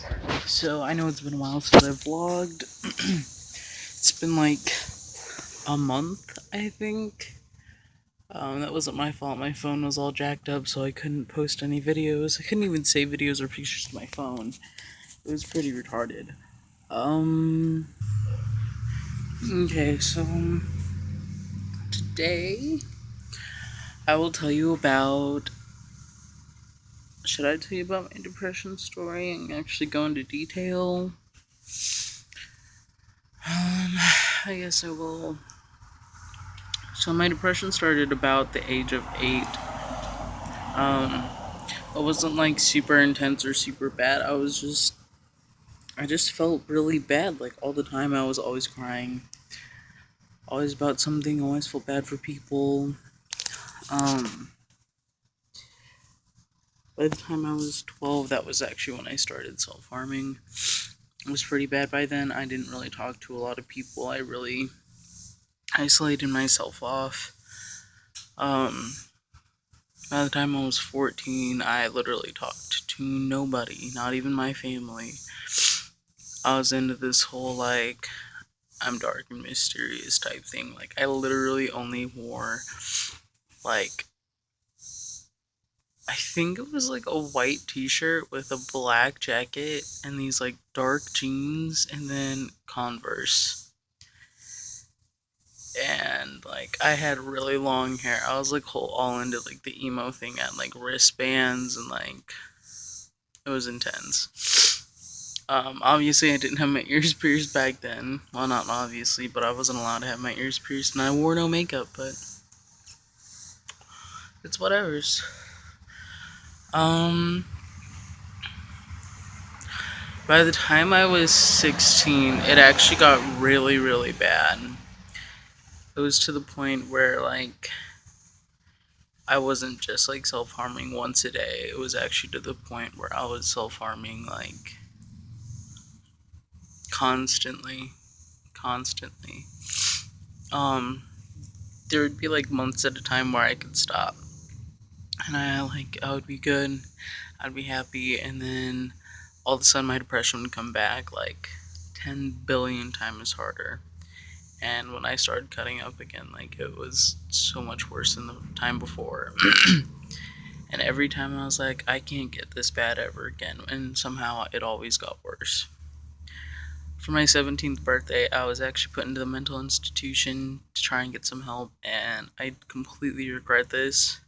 guys. So I know it's been a while since I've vlogged. It's been like a month, I think. That wasn't my fault. My phone was all jacked up, so I couldn't post any videos. I couldn't even save videos or pictures to my phone. It was pretty retarded. Um. Okay, so today I will tell you about. Should I tell you about my depression story and actually go into detail? I guess I will. So my depression started about the age of 8. Um, it wasn't like super intense or super bad. I just felt really bad. Like all the time, I was always crying, always about something. Always felt bad for people. Um, by the time I was 12, that was actually when I started self harming. It was pretty bad by then. I didn't really talk to a lot of people. I really isolated myself off. Um, By the time I was 14, I literally talked to nobody, not even my family. I was into this whole, like, I'm dark and mysterious type thing. Like, I literally only wore, like, I think it was like a white t-shirt with a black jacket and these, like, dark jeans and then Converse. And, like, I had really long hair. I was, like, all into, like, the emo thing. I had, like, wristbands and, like, it was intense. Obviously, I didn't have my ears pierced back then. Well, not obviously, but I wasn't allowed to have my ears pierced, and I wore no makeup, but it's whatever's. Um, by the time I was 16, it actually got really, really bad. It was to the point where, like, I wasn't just, like, self harming once a day. It was actually to the point where I was self harming, like, constantly. Constantly. Um, there would be, like, months at a time where I could stop. And I would be good, I'd be happy, and then all of a sudden my depression would come back like 10 billion times harder. And when I started cutting up again, like, it was so much worse than the time before. And every time I was like, I can't get this bad ever again, and somehow it always got worse. For my 17th birthday, I was actually put into the mental institution to try and get some help, and I completely regret this,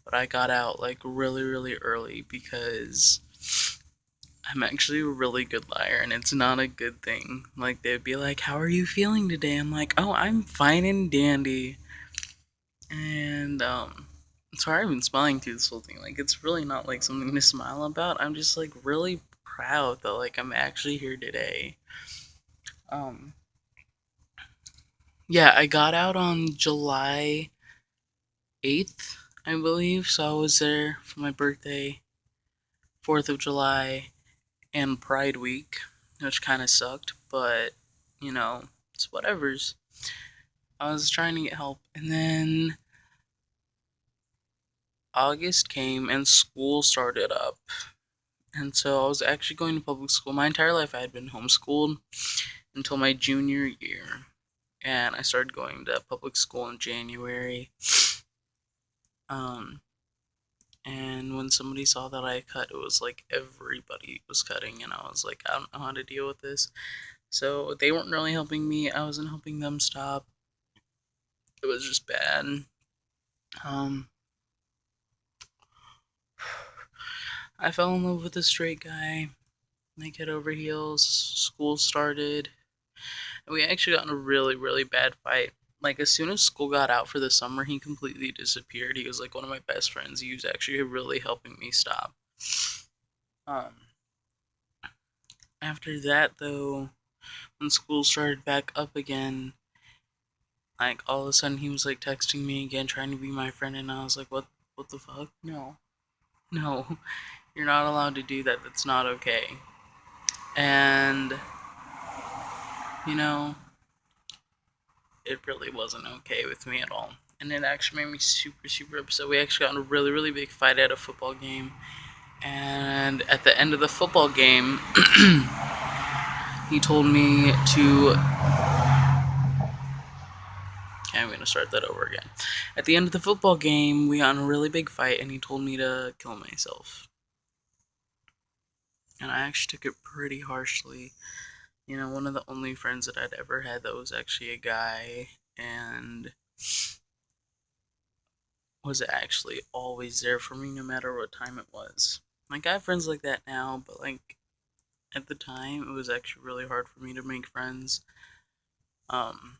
but I got out like really, really early because I'm actually a really good liar and it's not a good thing. Like, they'd be like, "How are you feeling today?" I'm like, "Oh, I'm fine and dandy." And sorry, I've been smiling through this whole thing. Like, it's really not like something to smile about. I'm just like really proud that, like, I'm actually here today. Um yeah, I got out on July 8th, I believe. So I was there for my birthday, 4th of July, and Pride Week, which kind of sucked, but it's whatever's. I was trying to get help, and then August came and school started up. And so I was actually going to public school. My entire life I had been homeschooled until my junior year. And I started going to public school in January. Um, and when somebody saw that I cut, it was like everybody was cutting, and I was like, I don't know how to deal with this. So they weren't really helping me. I wasn't helping them stop. It was just bad. Um, I fell in love with a straight guy, like head over heels. School started, and we actually got in a really, really bad fight. Like, as soon as school got out for the summer, he completely disappeared. He was like one of my best friends. He was actually really helping me stop. Um, After that, though, when school started back up again, like, all of a sudden he was like texting me again, trying to be my friend, and I was like, what the fuck? No, no, you're not allowed to do that. That's not okay. And you know, it really wasn't okay with me at all. And it actually made me super, super upset. We actually got in a really, really big fight at a football game. And at the end of the football game, he told me to. Okay, I'm gonna start that over again. At the end of the football game, we got in a really big fight, and he told me to kill myself. And I actually took it pretty harshly. You know, one of the only friends that I'd ever had that was actually a guy, and was actually always there for me no matter what time it was. Like, I have friends like that now, but like at the time, it was actually really hard for me to make friends. Um,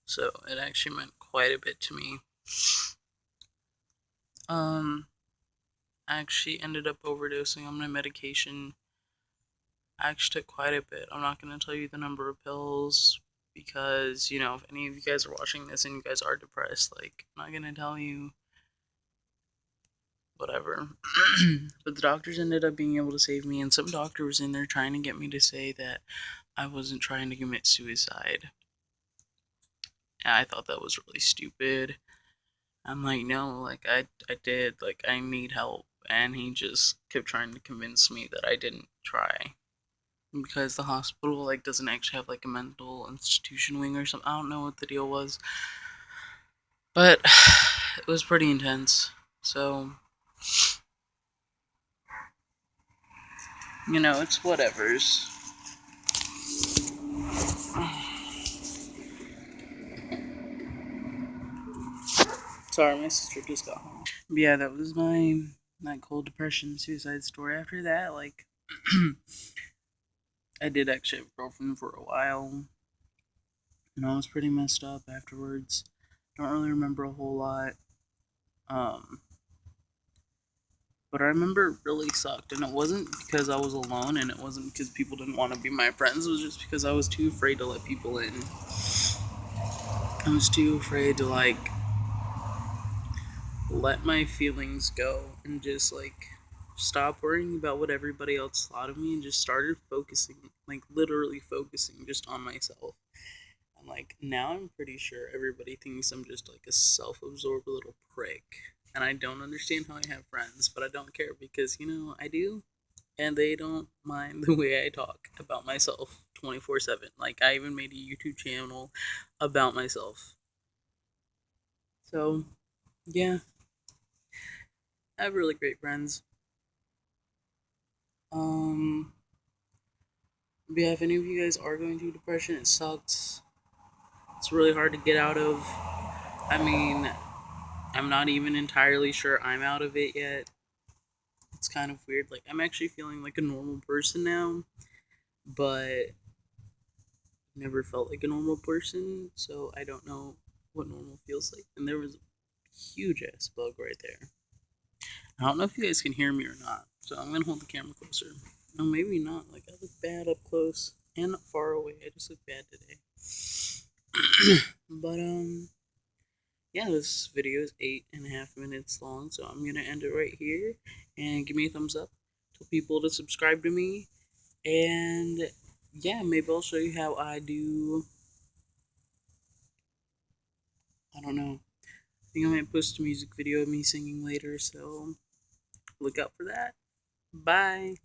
so it actually meant quite a bit to me. Um, I actually ended up overdosing on my medication. I actually took quite a bit. I'm not going to tell you the number of pills because, you know, if any of you guys are watching this and you guys are depressed, like, I'm not going to tell you whatever. But the doctors ended up being able to save me, and some doctor was in there trying to get me to say that I wasn't trying to commit suicide. And I thought that was really stupid. I'm like, no, like I did, like I need help, and he just kept trying to convince me that I didn't try because the hospital like doesn't actually have like a mental institution wing or something. I don't know what the deal was, but it was pretty intense. So you know, it's whatever's. Sorry, my sister just got home. But yeah, that was my that cold depression suicide story. After that, like I did actually have a girlfriend for a while, and I was pretty messed up afterwards. Don't really remember a whole lot. Um, but I remember it really sucked, and it wasn't because I was alone, and it wasn't because people didn't want to be my friends. It was just because I was too afraid to let people in. I was too afraid to like let my feelings go and just like stop worrying about what everybody else thought of me and just started focusing, like literally focusing just on myself. And like now I'm pretty sure everybody thinks I'm just like a self-absorbed little prick. And I don't understand how I have friends, but I don't care because you know I do, and they don't mind the way I talk about myself 24/7. Like I even made a YouTube channel about myself. So, yeah, I have really great friends. Um But yeah, if any of you guys are going through depression, it sucks. It's really hard to get out of. I mean, I'm not even entirely sure I'm out of it yet. It's kind of weird. Like, I'm actually feeling like a normal person now, but never felt like a normal person, so I don't know what normal feels like. And there was a huge ass bug right there. I don't know if you guys can hear me or not, so I'm gonna hold the camera closer. No, maybe not. Like, I look bad up close and far away. I just look bad today. But yeah, this video is 8.5 minutes long, so I'm gonna end it right here. And give me a thumbs up. Tell people to subscribe to me, and yeah, maybe I'll show you how I do. I don't know. I think I might post a music video of me singing later, so look out for that. Bye.